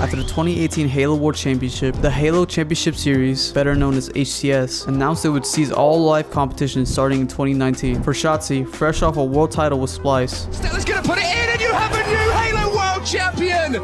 After the 2018 Halo World Championship, the Halo Championship Series, better known as HCS, announced it would cease all live competition starting in 2019. For Shotzzy, fresh off a world title with Splice, Stella's gonna put it in and you have a new Halo World Champion!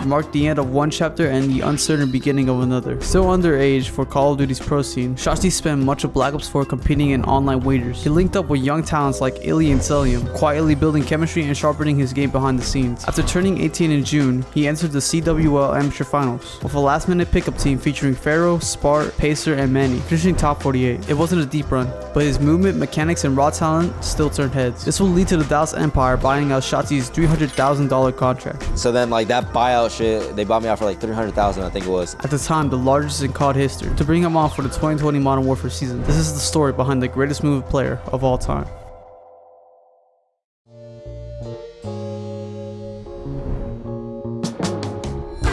it marked the end of one chapter and the uncertain beginning of another. Still underage for Call of Duty's pro scene, Shotzzy spent much of Black Ops 4 competing in online wagers. He linked up with young talents like iLLeY and Cellium, quietly building chemistry and sharpening his game behind the scenes. After turning 18 in June, he entered the CWL Amateur Finals with a last-minute pickup team featuring Pharaoh, Spart, Pacer, and Manny, finishing top 48. It wasn't a deep run, but his movement, mechanics, and raw talent still turned heads. This will lead to the Dallas Empire buying out Shotzzy's $300,000 contract. So then like that buyout shit, they bought me out for like $300,000, I think it was. At the time, the largest in COD history, to bring him on for the 2020 Modern Warfare season. This is the story behind the greatest movement player of all time.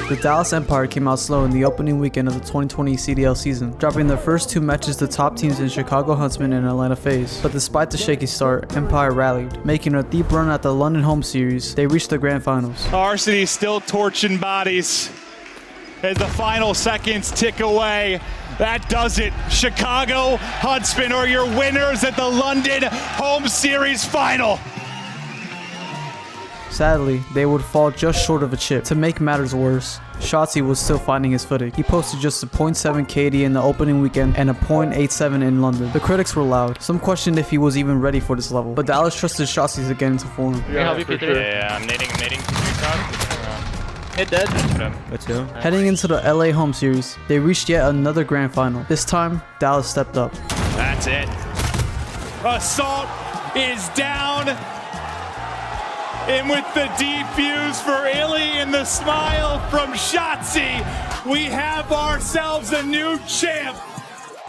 The Dallas Empire came out slow in the opening weekend of the 2020 CDL season, dropping their first two matches to top teams in Chicago Huntsmen and Atlanta FaZe. But despite the shaky start, Empire rallied, making a deep run at the London home series. They reached the grand finals. Varsity still torching bodies as the final seconds tick away. That does it. Chicago Huntsmen are your winners at the London home series final. Sadly, they would fall just short of a chip. To make matters worse, Shotzzy was still finding his footing. He posted just a .7 KD in the opening weekend and a .87 in London. The critics were loud. Some questioned if he was even ready for this level, but Dallas trusted Shotzzy to get into form. Yeah, I'm nading Hit dead. That's him. Heading into the LA home series, they reached yet another grand final. This time, Dallas stepped up. That's it. Assault is down. And with the defuse for iLLeY and the smile from Shotzzy, we have ourselves a new champ.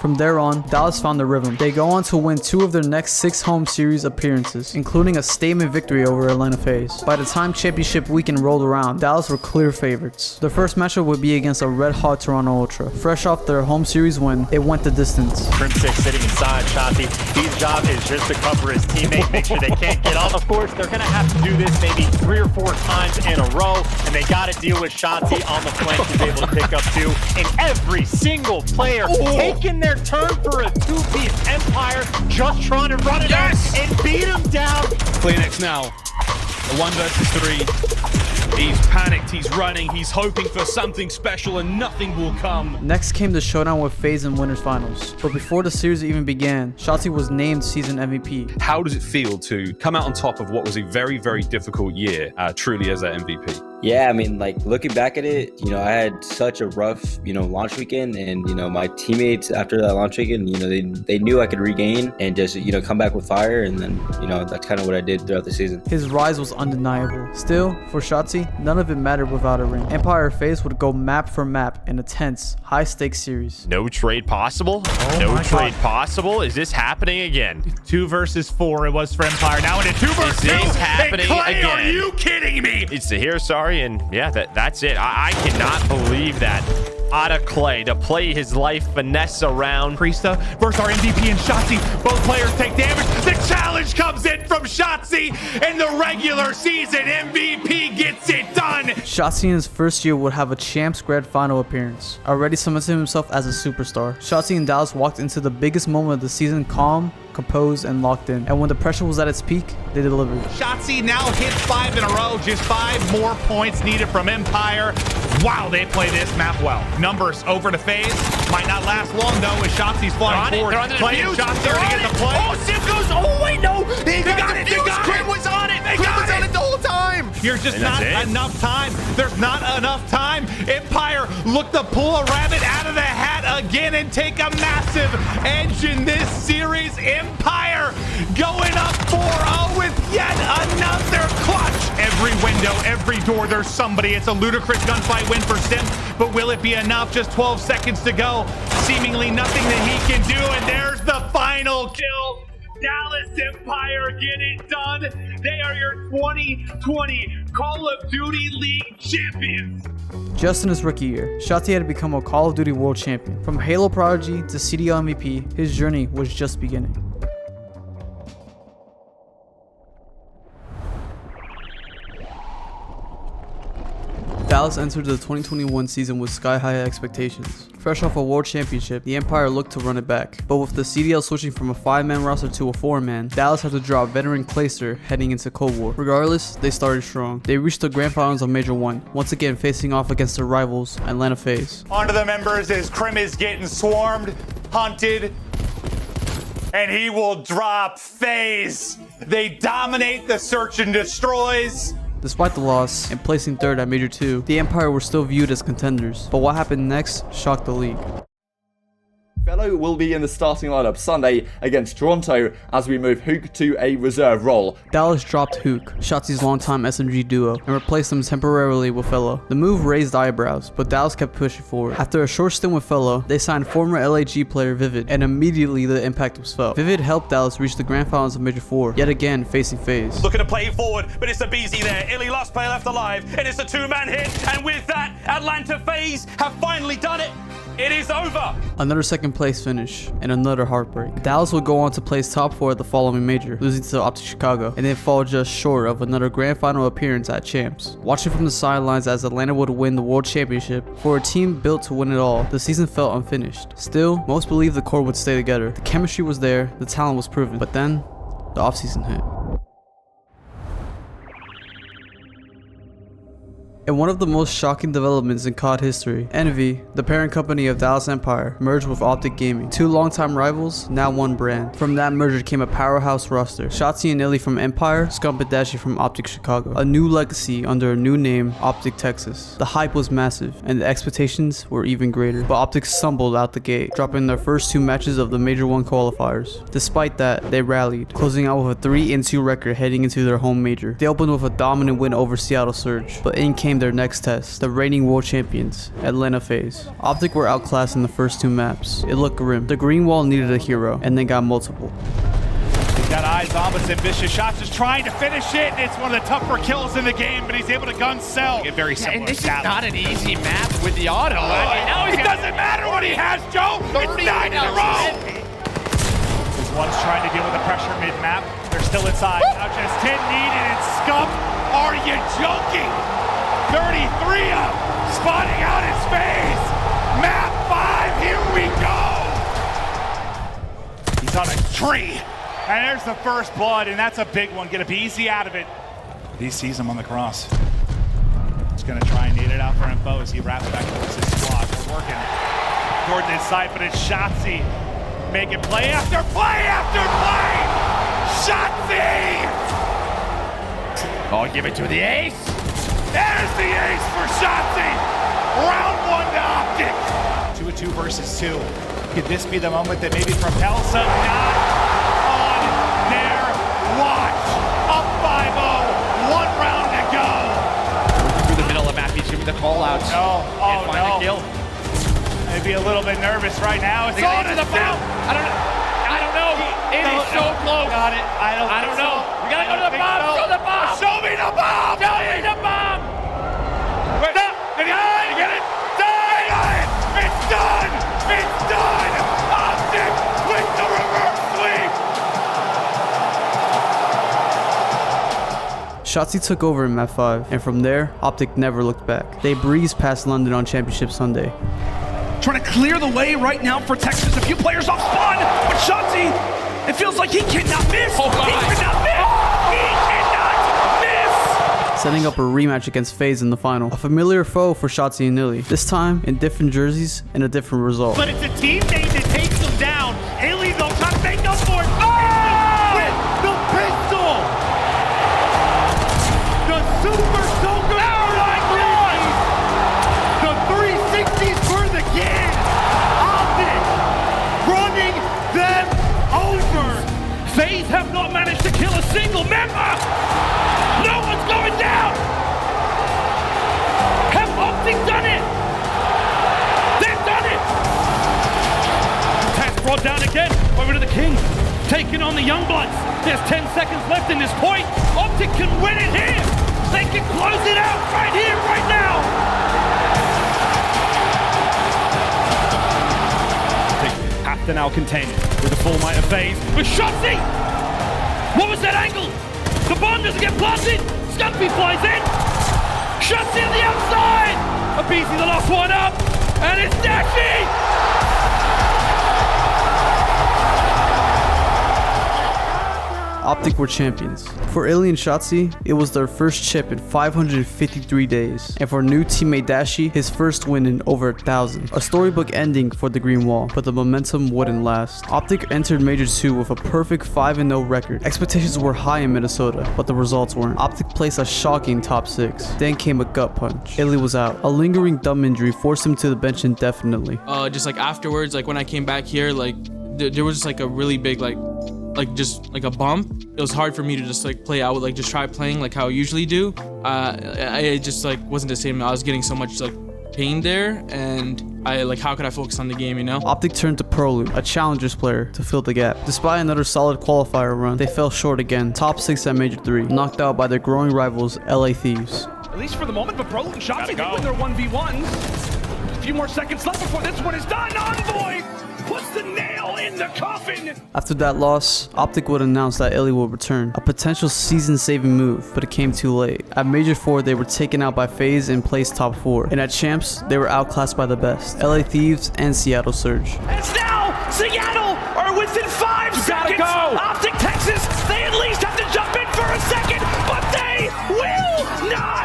From there on, Dallas found the rhythm. They go on to win 2 of their next 6 home series appearances, including a statement victory over Atlanta FaZe. By the time championship weekend rolled around, Dallas were clear favorites. The first matchup would be against a red-hot Toronto Ultra. Fresh off their home series win, it went the distance. Crimsix sitting inside Shotzzy. His job is just to cover his teammate, make sure they can't get off. Of course, they're going to have to do this maybe 3 or 4 times in a row, and they got to deal with Shotzzy on the flank, who's able to pick up 2. And every single player taking their turn for a 2-piece Empire, just trying to run it out and beat him down. ClearNex now, a 1 versus 3. He's panicked, he's running, he's hoping for something special and nothing will come. Next came the showdown with FaZe in Winners Finals. But before the series even began, Shotzzy was named season MVP. How does it feel to come out on top of what was a very, very difficult year, truly as that MVP? Yeah, I mean, like looking back at it, you know, I had such a rough, launch weekend, and my teammates after that launch weekend, they knew I could regain and just, come back with fire, and then, that's kind of what I did throughout the season. His rise was undeniable. Still, for Shotzzy, none of it mattered without a ring. Empire FaZe would go map for map in a tense, high-stakes series. No trade possible? No trade possible? Is this happening again? 2 versus 4 it was for Empire. Now into 2 versus 2. Is this happening Clay, again? Are you kidding me? It's the here, sorry, and yeah, that's it. I cannot believe that. Out of Clay to play his life finesse around. Priesta versus our MVP and Shotzzy. Both players take damage. The challenge comes in from Shotzzy, and the regular season MVP gets it done. Shotzzy in his first year would have a Champs Grand Final appearance, already cementing himself as a superstar. Shotzzy and Dallas walked into the biggest moment of the season calm, composed, and locked in. And when the pressure was at its peak, they delivered. Shotzzy now hits 5 in a row. Just 5 more points needed from Empire. Wow, they play this map well. Numbers over to FaZe. Might not last long, though, as Shotzzy's flying forward. They're on the Playing defuse. Shotzzy to get the play. Oh, Sim goes. Oh, wait, no. They got it. They got Crim it. was on it. They got it. The whole time. There's just And not that's it. enough time. There's not enough time. Empire look to pull a rabbit out of the hat again and take a massive edge in this series. Empire going up 4-0 with yet another clutch. Every window, every door, there's somebody. It's a ludicrous gunfight win for Sim, but will it be enough? Just 12 seconds to go. Seemingly nothing that he can do, and there's the final kill. Dallas Empire get it done. They are your 2020 Call of Duty League champions. Just in his rookie year, Shotzzy had become a Call of Duty world champion. From Halo prodigy to CDL MVP, his journey was just beginning. Dallas entered the 2021 season with sky-high expectations. Fresh off a world championship, the Empire looked to run it back. But with the CDL switching from a 5-man roster to a 4-man, Dallas had to drop veteran Clayster heading into Cold War. Regardless, they started strong. They reached the grand finals of Major 1, once again facing off against their rivals, Atlanta FaZe. On to the members as Crim is getting swarmed, hunted, and he will drop FaZe. They dominate the search and destroys. Despite the loss and placing third at Major 2, the Empire were still viewed as contenders. But what happened next shocked the league. Fellow will be in the starting lineup Sunday against Toronto as we move Huke to a reserve role. Dallas dropped Huke, Shotzzy's longtime SMG duo, and replaced him temporarily with Fellow. The move raised eyebrows, but Dallas kept pushing forward. After a short stint with Fellow, they signed former LAG player Vivid, and immediately the impact was felt. Vivid helped Dallas reach the grand finals of Major 4, yet again facing FaZe. Looking to play forward, but it's the BZ there. iLLeY last player left alive, and it's a 2-man hit. And with that, Atlanta FaZe have finally done it. It is over. Another second place finish, and another heartbreak. Dallas would go on to place top 4 at the following major, losing to OpTic Chicago, and then fall just short of another grand final appearance at Champs. Watching from the sidelines as Atlanta would win the World Championship, for a team built to win it all, the season felt unfinished. Still, most believed the core would stay together. The chemistry was there, the talent was proven, but then, the offseason hit. And one of the most shocking developments in COD history, Envy, the parent company of Dallas Empire, merged with OpTic Gaming. Two longtime rivals, now one brand. From that merger came a powerhouse roster. Shotzzy and iLLeY from Empire, Scump and Dashy from OpTic Chicago. A new legacy under a new name, OpTic Texas. The hype was massive, and the expectations were even greater. But OpTic stumbled out the gate, dropping their first 2 matches of the Major 1 qualifiers. Despite that, they rallied, closing out with a 3-2 record heading into their home major. They opened with a dominant win over Seattle Surge, but in came their next test, the reigning world champions, Atlanta FaZe. OpTic were outclassed in the first 2 maps. It looked grim. The green wall needed a hero, and they got multiple. He's got eyes on, but ambitious shots, just trying to finish it. It's one of the tougher kills in the game, but he's able to gun Cell. Get very similar. And this is not an easy map with the auto. It doesn't matter what he has, Joe. It's 9 in a row. This one's trying to deal with the pressure mid-map. They're still inside. Now just 10 needed and Scump. Are you joking? 33 up, spotting out his face. Map 5, here we go. He's on a tree. And there's the first blood, and that's a big one. Get a BZ out of it. He sees him on the cross. He's gonna try and need it out for info as he wraps back towards his squad. We're working toward this side, but it's Shotzzy making play after play after play. Shotzzy! Oh, give it to the ace. There's the ace for Shotzzy! Round 1 to OpTic! 2-2 versus 2. Could this be the moment that maybe propels some? Not on their watch. Up 5-0, 1 round to go. Through the middle of the map, he's giving the call outs. No, oh find no. the kill. Maybe a little bit nervous right now. It's on to the bomb. I don't know. It is so close. Got it. I don't know. We gotta go to the bomb. So. Show the bomb. Show me the bomb. Show me the bomb. Wait, no. Did he get it? They got it. It's done. It's done. OpTic with the reverse sweep. Shotzzy took over in map 5, and from there, OpTic never looked back. They breezed past London on Championship Sunday. Trying to clear the way right now for Texas. A few players off spawn, but Shotzzy, it feels like he cannot miss. Oh, he cannot miss. He cannot miss. Setting up a rematch against FaZe in the final. A familiar foe for Shotzzy and iLLeY. This time, in different jerseys and a different result. But it's a teammate that takes them down. iLLeY, they'll try to make up for it. With the pistol. The super soaker. The 360s for the game. OpTic running them over. FaZe have not managed to kill a single member. No one's going down. Have OpTic done it? They've done it. Test brought down again. Over to the King. Taking on the Youngbloods. There's 10 seconds left in this point. OpTic can win it here. They can close it out right here, right now. Have to now contain it with the full might of FaZe. With Shotzzy! What was that angle? The bomb doesn't get planted. Scumpy flies in. Shotzzy on the outside. Abisi the last one up, and it's Dashy. OpTic were champions. For iLLeY and Shotzzy, it was their first chip in 553 days. And for new teammate Dashy, his first win in over 1,000. A storybook ending for the Green Wall, but the momentum wouldn't last. OpTic entered Major 2 with a perfect 5-0 record. Expectations were high in Minnesota, but the results weren't. OpTic placed a shocking top 6. Then came a gut punch. iLLeY was out. A lingering thumb injury forced him to the bench indefinitely. Just like afterwards, like when I came back here, like there was just like a really big just like a bump. It was hard for me to just like play out, like just try playing like how I usually do. I just like wasn't the same. I was getting so much like pain there, and I like, how could I focus on the game, you know? OpTic turned to Prolu, a challengers player, to fill the gap. Despite another solid qualifier run, they fell short again. Top 6 at Major 3, knocked out by their growing rivals, LA Thieves. At least for the moment, but Prolu and Shotzzy, they win their 1v1s. A few more seconds left before this one is done. Envoy puts the nail in the coffin. After that loss, OpTic would announce that iLLeY would return, a potential season-saving move, but it came too late. At Major 4, they were taken out by FaZe and placed top 4, and at Champs, they were outclassed by the best, LA Thieves and Seattle Surge. It's now Seattle are within 5 seconds. OpTic Texas, they at least have to jump in for a second, but they will not.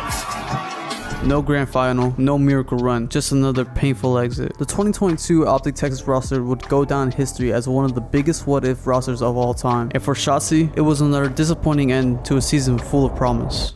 No grand final, no miracle run, just another painful exit. The 2022 OpTic Texas roster would go down in history as one of the biggest what-if rosters of all time. And for Shotzzy, it was another disappointing end to a season full of promise.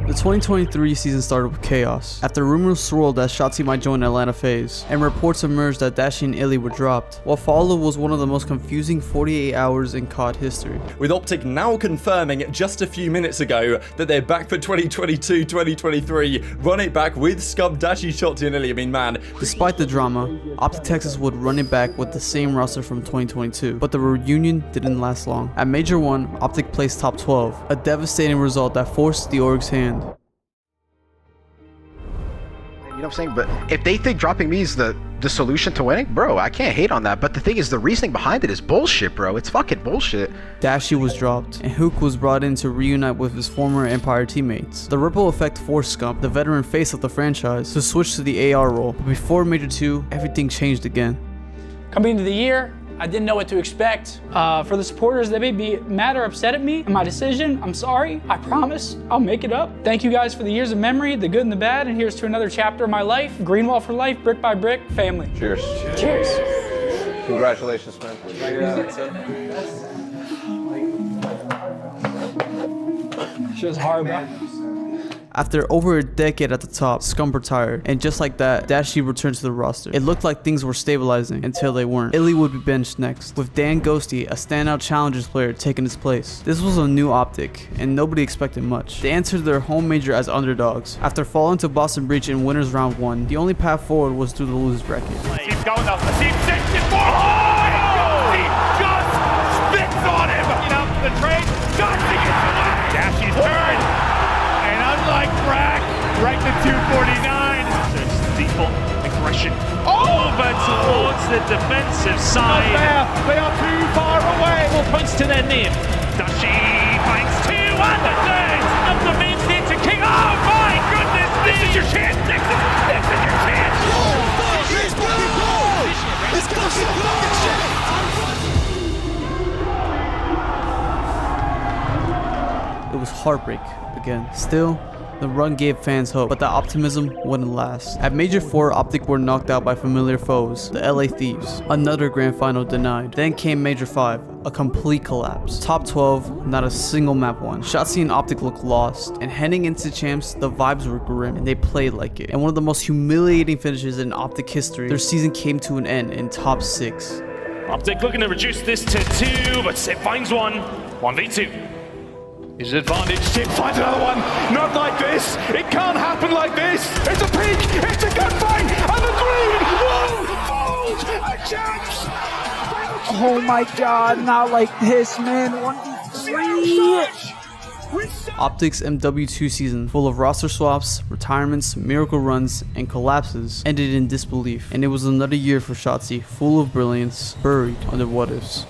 The 2023 season started with chaos, after rumors swirled that Shotzzy might join Atlanta FaZe, and reports emerged that Dashy and iLLeY were dropped. What followed was one of the most confusing 48 hours in COD history. With OpTic now confirming just a few minutes ago that they're back for 2022-2023, run it back with Scump, Dashy, Shotzzy and iLLeY. I mean, man. Despite the drama, OpTic Texas would run it back with the same roster from 2022, but the reunion didn't last long. At Major 1, OpTic placed top 12, a devastating result that forced the org's hand. You know what I'm saying? But if they think dropping me is the solution to winning, bro, I can't hate on that. But the thing is, the reasoning behind it is bullshit, bro. It's fucking bullshit. Dashy was dropped, and Huke was brought in to reunite with his former Empire teammates. The ripple effect forced Scump, the veteran face of the franchise, to switch to the AR role. But before Major 2, everything changed again. Coming into the year, I didn't know what to expect. For the supporters that may be mad or upset at me and my decision, I'm sorry. I promise I'll make it up. Thank you guys for the years of memory, the good and the bad, and here's to another chapter of my life. Green Wall for life, brick by brick, family. Cheers. Cheers. Congratulations, man. Shit was hard, bro. After over a decade at the top, Scump retired, and just like that, Dashy returned to the roster. It looked like things were stabilizing until they weren't. iLLeY would be benched next, with Dan Ghosty, a standout challengers player, taking his place. This was a new OpTic, and nobody expected much. They entered their home major as underdogs. After falling to Boston Breach in winners round 1, the only path forward was through the losers bracket. Keep going up. Team 64. Oh! He just spits on him. You know, the trade. Ghosty gets away. Dashy's turn. Unlike Brack, right to 249. Default aggression over towards the defensive side. They are too far away. 4 points to their nib. Dashy finds 2 and the third of the men's into King. Oh my goodness! This is your chance, Texas. This is your chance. It was heartbreak again. Still, the run gave fans hope, but that optimism wouldn't last. At Major 4, OpTic were knocked out by familiar foes, the LA Thieves. Another grand final denied. Then came Major 5, a complete collapse. Top 12, not a single map won. Shotzzy and OpTic looked lost, and heading into Champs, the vibes were grim, and they played like it. And one of the most humiliating finishes in OpTic history, their season came to an end in top 6. OpTic looking to reduce this to 2, but Sip finds one. 1v2. His advantage, Sip finds another one. Not like this. It can't happen like this. It's a peak. It's a gunfight. And the green wall falls. A chance. Oh my god, not like this, man. 1v3. OpTic's MW2 season, full of roster swaps, retirements, miracle runs, and collapses, ended in disbelief, and it was another year for Shotzzy, full of brilliance, buried under what-ifs.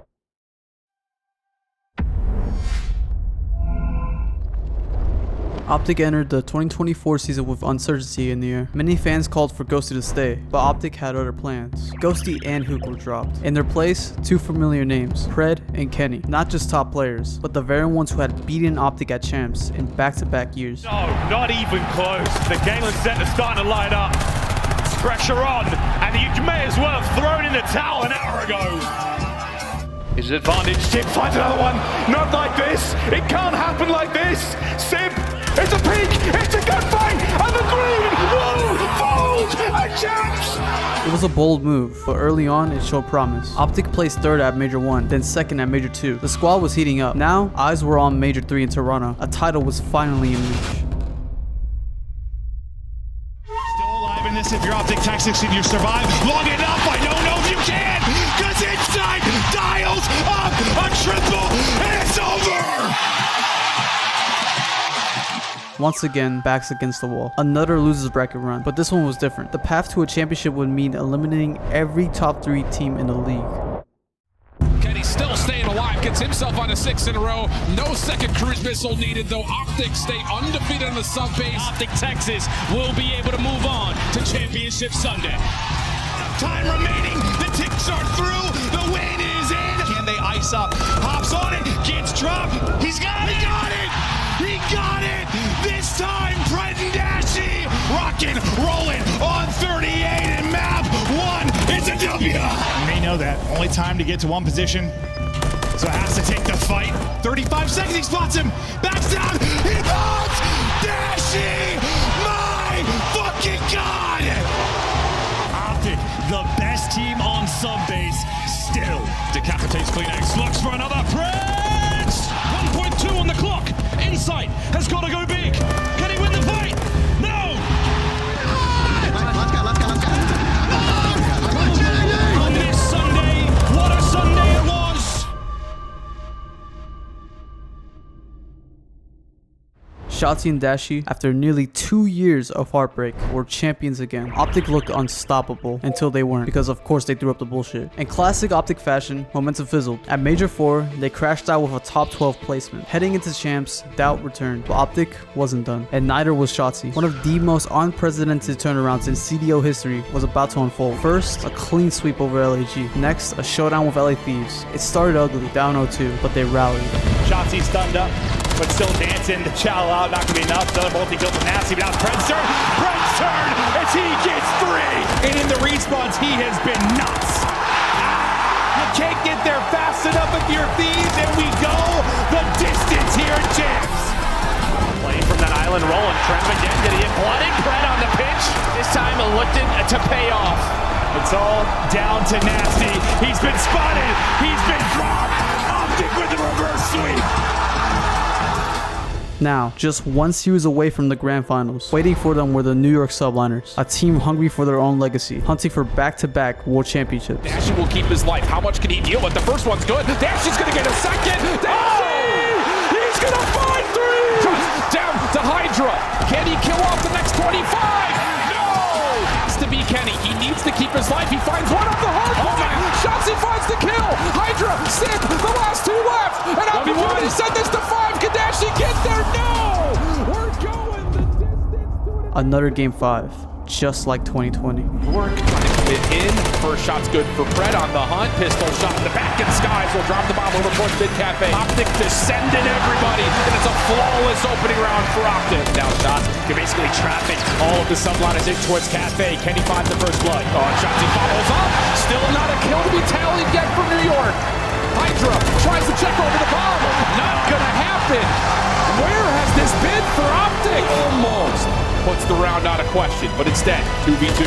OpTic entered the 2024 season with uncertainty in the air. Many fans called for Ghosty to stay, but OpTic had other plans. Ghosty and Huke were dropped. In their place, two familiar names, Pred and Kenny. Not just top players, but the very ones who had beaten OpTic at champs in back-to-back years. No, not even close. The Galen set is starting to light up. Pressure on, and you may as well have thrown in the towel an hour ago. His advantage, Sib finds another one. Not like this. It can't happen like this. Sib, it's a peak, it's a good fight, and the green will fold a chance. It was a bold move, but early on it showed promise. OpTic placed third at Major 1, then second at Major 2. The squad was heating up. Now, eyes were on Major 3 in Toronto. A title was finally in reach. Still alive in this if you're OpTic Texas and you survive long enough. I don't know if you can, because inside dials up a triple, and it's over. Once again, backs against the wall. Another losers bracket run, but this one was different. The path to a championship would mean eliminating every top 3 team in the league. Kenny still staying alive, gets himself on a 6 in a row. No second cruise missile needed, though. OpTic stay undefeated on the sub base. OpTic Texas will be able to move on to Championship Sunday. Time remaining, the ticks are through, the win is in. Can they ice up? Hops on it, gets dropped. He's got it! He got it! He got it! This time, Pred and Dashy rocking, rolling on 38 and map 1. It's a W. You may know that. Only time to get to one position. So has to take the fight. 35 seconds, he spots him. Backs down, he pops! Dashy! My fucking God! OpTic, the best team on sub-base, still. Decapitates Kleenex, looks for another. Pred! 1.2 on the clock. Insight has got to go big. Can he win the fight? No! On this Sunday, what a Sunday it was! Shotzzy and Dashy, after nearly 2 years of heartbreak, were champions again. OpTic looked unstoppable until they weren't, because of course they threw up the bullshit. In classic OpTic fashion, momentum fizzled. At Major 4, they crashed out with a top 12 placement. Heading into champs, doubt returned, but OpTic wasn't done, and neither was Shotzzy. One of the most unprecedented turnarounds in CDO history was about to unfold. First, a clean sweep over LAG. Next, a showdown with LA Thieves. It started ugly, down 0-2, but they rallied. Shotzzy stunned up, but still dancing. The chow out, not gonna be enough. Another multi-kill from Nasty, but now it's Pred's turn. Pred's turn as he gets 3. And in the respawns, he has been nuts. You can't get there fast enough with your Thieves, and we go the distance here at Champs. Playing from that island roll, and Trev again getting it blooded. Pred on the pitch. This time it looked to pay off. It's all down to Nasty. He's been spotted. He's been dropped. OpTic with the reverse sweep. Now, just one series away from the grand finals, waiting for them were the New York Subliners, a team hungry for their own legacy, hunting for back-to-back world championships. Dashy will keep his life. How much can he deal with? The first one's good. Dashy's gonna get a second. Dashy! He's gonna find 3! Down to Hydra. Can he kill off the next 25? No! Has to be Kenny. He needs to keep his life. He finds one off the hard point. Shotzzy finds the kill. Hydra, Sip, the last 2 left. And opportunity send this to 5. Can Dashy get there? No! We're going the distance. Another game 5, just like 2020. Work trying to commit in. First shot's good for Pred on the hunt. Pistol shot in the back, and Skies will drop the bomb over towards Mid Cafe. OpTic descending everybody, and it's a flawless opening round for OpTic. Now shots can basically traffic all of the subliners in towards Cafe. Kenny finds the first blood. Oh, Shotzzy follows up. Still not a kill to be tallied yet from New York. Hydra tries to check over the bomb. Not gonna happen. Where has this been for OpTic? Almost puts the round out of question, but instead, 2v2.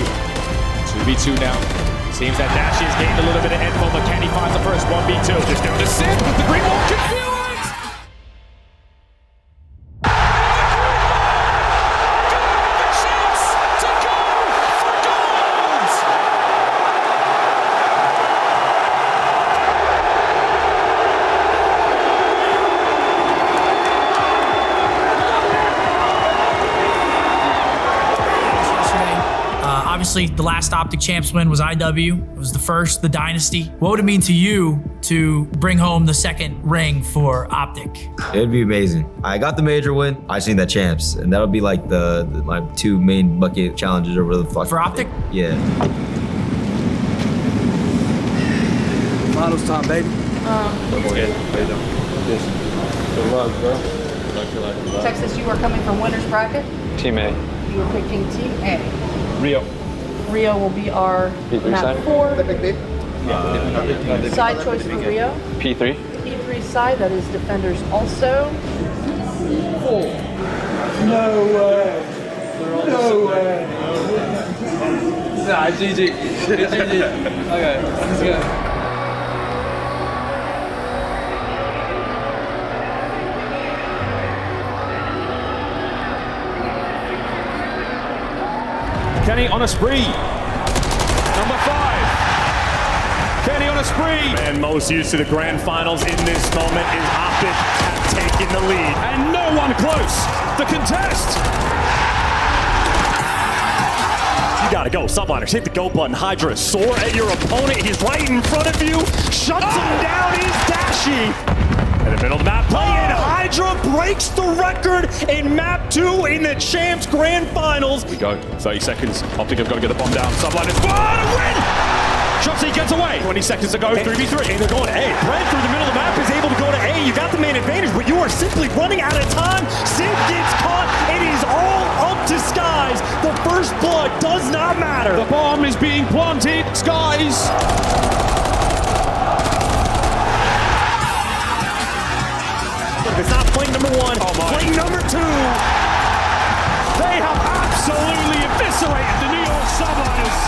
2v2 now. Seems that Dashy has gained a little bit of info, but Kenny finds the first 1v2. Just down to Sid. The green wall can feel it. Obviously, the last OpTic Champs win was IW. It was the first, the dynasty. What would it mean to you to bring home the second ring for OpTic? It'd be amazing. I got the major win. I just need that champs, and that'll be like my 2 main bucket challenges or whatever the fuck. For OpTic? Yeah. Finals time, baby. Good luck, bro. Good luck, good luck. Texas, you are coming from winner's bracket. Team A. You are picking Team A. Rio. Rio will be our P3 map side? 4. Side choice for Rio. P3. P3 side, that is defenders also. 4. No way. No way. Nah, GG. GG. Okay, let's go. Kenny on a spree. Number 5. Kenny on a spree. And most used to the grand finals in this moment is OpTic have taken the lead. And no one close. The contest. You gotta go. Subliners, hit the go button. Hydra, soar at your opponent. He's right in front of you. Shuts him down. He's Dashy. In the middle of the map, play in. Hydra breaks the record in map 2 in the Champs Grand Finals. We go. 30 seconds. OpTic have got to get the bomb down. Subliners. What a win! Shotzzy gets away. 20 seconds to go. 3v3. And they're going to A. Brent through the middle of the map is able to go to A. You got the main advantage, but you are simply running out of time. Sid gets caught. It is all up to Skies. The first blood does not matter. The bomb is being planted. Skies. It's not flank number 1, flank number 2. They have absolutely eviscerated the New York Subliners.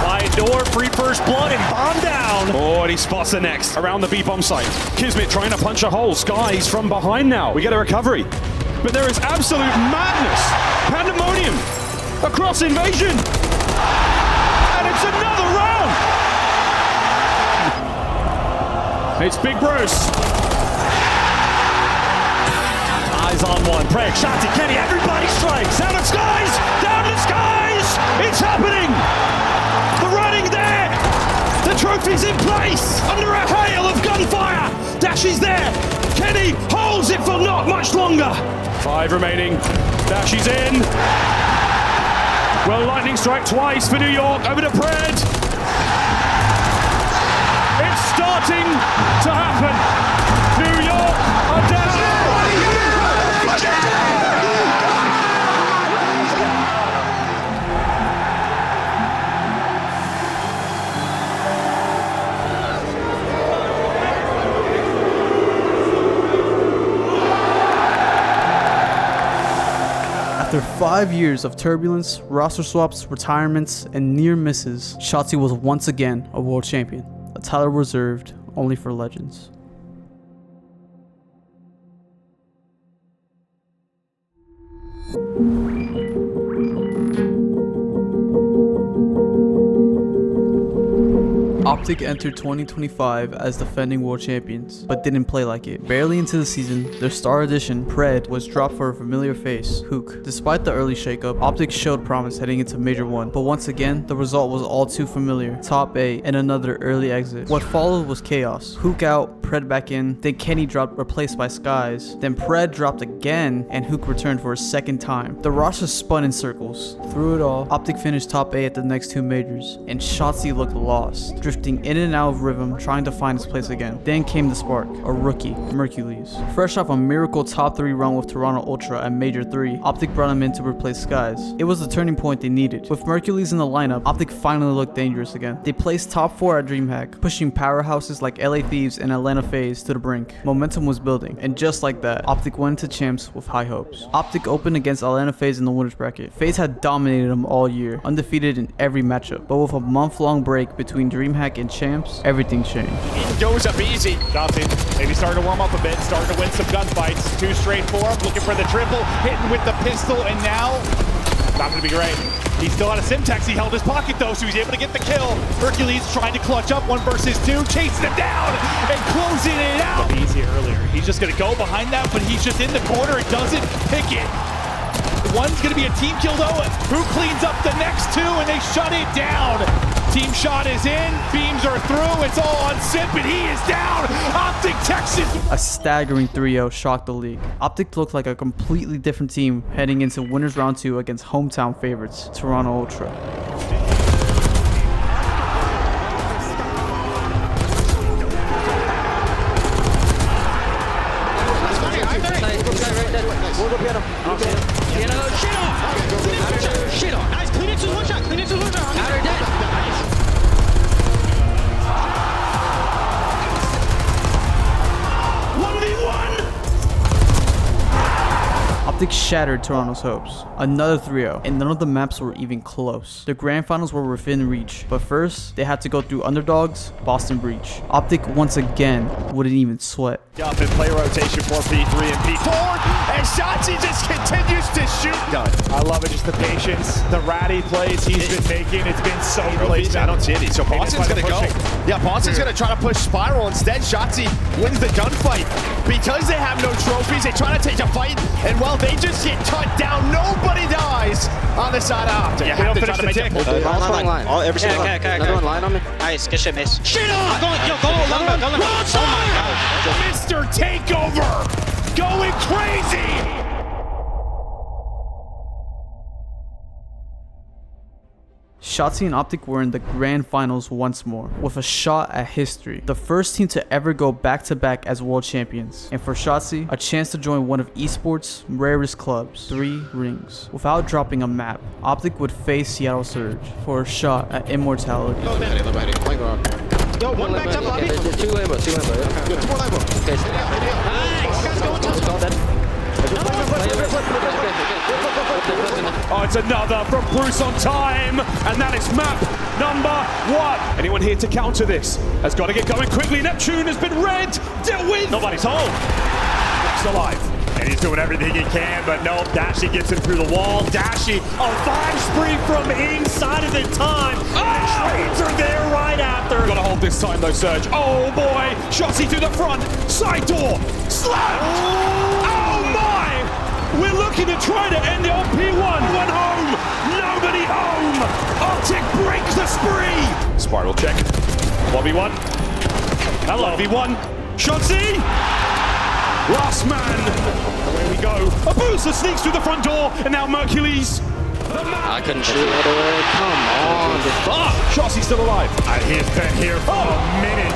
Wide door, free first blood, and bomb down. Oh, and he spots the next around the B-bomb site. Kismet trying to punch a hole. Skies from behind now. We get a recovery. But there is absolute madness. Pandemonium across Invasion. And it's another round. It's Big Bruce. Eyes on one. Preg, Shotzzy, Kenny, everybody strikes. Down to Skies! Down to Skies! It's happening! The running there! The trophy's in place! Under a hail of gunfire! Dashy's there! Kenny holds it for not much longer! 5 remaining. Dashy's in. Well, lightning strike twice for New York. Over to Pred. It's starting to happen. New York are down. After 5 years of turbulence, roster swaps, retirements, and near misses, Shotzzy was once again a world champion, a title reserved only for legends. OpTic entered 2025 as defending world champions, but didn't play like it. Barely into the season, their star addition, Pred, was dropped for a familiar face, Huke. Despite the early shakeup, OpTic showed promise heading into Major 1, but once again, the result was all too familiar. Top A and another early exit. What followed was chaos. Huke out, Pred back in, then Kenny dropped replaced by Skies, then Pred dropped again, and Huke returned for a second time. The roster spun in circles. Through it all, OpTic finished top A at the next 2 majors, and Shotzzy looked lost, drifting in and out of rhythm, trying to find his place again. Then came the spark, a rookie, Mercules. Fresh off a miracle top 3 run with Toronto Ultra at Major 3, OpTic brought him in to replace Skies. It was the turning point they needed. With Mercules in the lineup, OpTic finally looked dangerous again. They placed top 4 at DreamHack, pushing powerhouses like LA Thieves and Atlanta FaZe to the brink. Momentum was building, and just like that, OpTic went into champs with high hopes. OpTic opened against Atlanta FaZe in the winners bracket. FaZe had dominated them all year, undefeated in every matchup, but with a month-long break between DreamHack and champs, everything changed. In goes up easy. Shotzzy maybe starting to warm up a bit, starting to win some gunfights. 2 straight for him, looking for the triple, hitting with the pistol, and now not going to be great. He's still out of Simtex. He held his pocket though, so he's able to get the kill. Mercules trying to clutch up 1 versus 2, chasing him down and closing it out. Easy earlier. He's just going to go behind that, but he's just in the corner and doesn't pick it. One's going to be a team kill, though. Who cleans up the next two, and they shut it down. Team shot is in. Beams are through. It's all on Sip, and he is down. OpTic Texas. A staggering 3-0 shocked the league. OpTic looked like a completely different team heading into winners round 2 against hometown favorites, Toronto Ultra. Shit off. Nice. Cleanix was one shot. Cleanix was one shot. Outer dead. Nice. OpTic shattered Toronto's hopes. Another 3-0, and none of the maps were even close. The grand finals were within reach, but first, they had to go through underdogs, Boston Breach. OpTic once again wouldn't even sweat. Up and play rotation for P3 and P4, and Shotzzy just continues to shoot. Done. I love it, just the patience, the ratty plays he's been making. It's been so placed. I don't see any. So Boston's going to go. Yeah, Boston's going to try to push Spiral. Instead, Shotzzy wins the gunfight. Because they have no trophies, they try to take a fight, and well, they just get cut down. Nobody dies on the side of OpTic. You have to try to make the tick. Line. Every single line. Another one line on me. Nice. Good shit, miss. Shit on! Go long. Oh my god. Mr. Takeover going crazy. Shotzzy and OpTic were in the grand finals once more, with a shot at history. The first team to ever go back-to-back as world champions. And for Shotzzy, a chance to join one of esports' rarest clubs, 3 rings. Without dropping a map, OpTic would face Seattle Surge for a shot at immortality. Yo, one back up, lobby. Two labels. Good, 2 more labels. Okay. Nice. Guys, go into Oh, it's another from Bruce on time, and that is map number 1. Anyone here to counter this? Has got to get going quickly. Neptune has been red, dealt with. Nobody's home. He's alive. And he's doing everything he can, but no, Dashy gets him through the wall. Dashy, a 5 spree from inside of the time. And the trades are there right after. Gotta hold this time though, Surge. Oh boy, Shotzzy through the front, side door, slammed. Oh my! We're looking to try to end it on P1. One home, nobody home. OpTic breaks the spree. Spiral check. 1v1. Hello. 1v1. Shotzzy. Last man. Away we go. A booster sneaks through the front door, and now Mercules. I couldn't shoot all the way. Come on. Shotzzy's still alive. He's been here for a minute.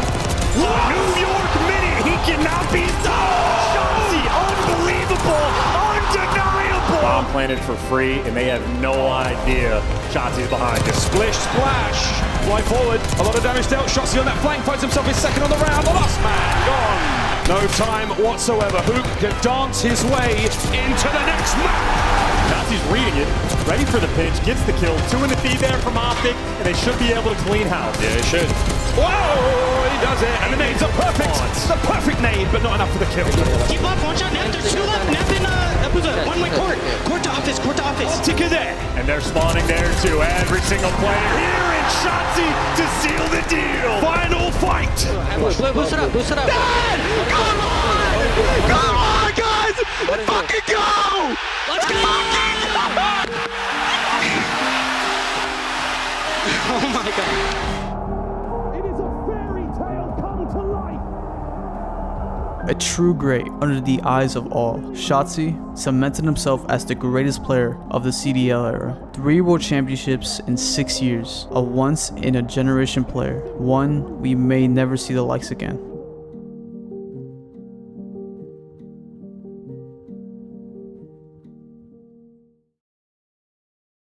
New York minute. He cannot be stopped. Shotzzy, unbelievable. Undeniable. Bomb planted for free, and they have no idea Shotzi's behind you. Splish, splash. Fly forward. A lot of damage dealt. Shotzzy on that flank finds himself his second on the round. The last man gone. No time whatsoever. Huke can dance his way into the next map. Shotzy's reading it, ready for the pinch, gets the kill. 2 in the feed there from OpTic, and they should be able to clean house. Yeah, they should. Whoa, he does it, and the nade's a perfect nade, but not enough for the kill. Keep up, one shot, Nap, there's 2 left. Nap in, that was a one-way court. Court to office. OpTic is there. And they're spawning there too, every single player here in Shotzzy to seal the deal. Final fight. Boost it up. Dad! Come on, guys! Let's fucking go! Let's go! Oh my god. It is a fairy tale come to life. A true great under the eyes of all, Shotzzy cemented himself as the greatest player of the CDL era. 3 world championships in 6 years, a once-in-a-generation player, one we may never see the likes again.